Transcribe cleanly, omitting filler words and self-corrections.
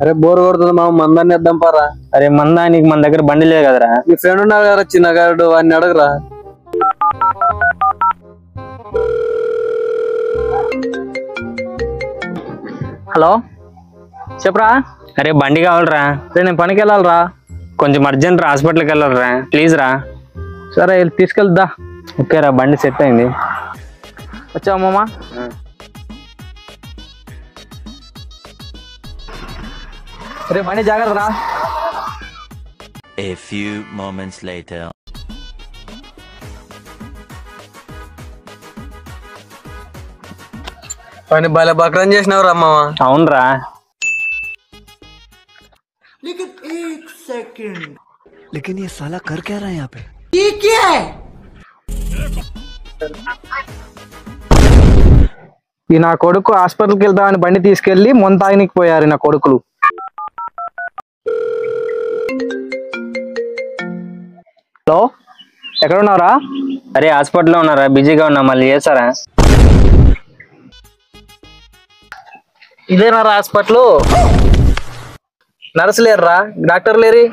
అరే బోర్ కొడుతుంది మామ, మందాన్ని వేద్దాం పారా. అరే మందా, నీకు మన దగ్గర బండి లేదు కదరా? నీ ఫ్రెండ్ ఉన్నారు కదా చిన్నగాడు, వాడిని అడగరా. హలో చెప్పరా. అరే బండి కావాలరా. నేను పనికి వెళ్ళాలరా. కొంచెం అర్జెంట్ రా, హాస్పిటల్కి వెళ్ళాలరా, ప్లీజ్ రా. సరే తీసుకెళ్తా. ఓకే రా, బండి సెట్ అయింది. వచ్చావా మామ? రే బండి జాగ్రత్త రా. A few moments later. పని భలే బక్రం చేసినావు రా మామ. అవునరా. लेकिन ये साला कर क्या रहा है यहाँ पे? ఈ నా కొడుకు హాస్పిటల్కి వెళ్తామని బండి తీసుకెళ్లి మొంతాగినికి పోయారు నా కొడుకులు. హలో ఎక్కడ ఉన్నారా? అరే హాస్పిటల్లో ఉన్నారా, బిజీగా ఉన్నా, మళ్ళీ చేస్తారా? ఇదేనా హాస్పిటల్? నర్సు లేరురా, డాక్టర్ లేరు.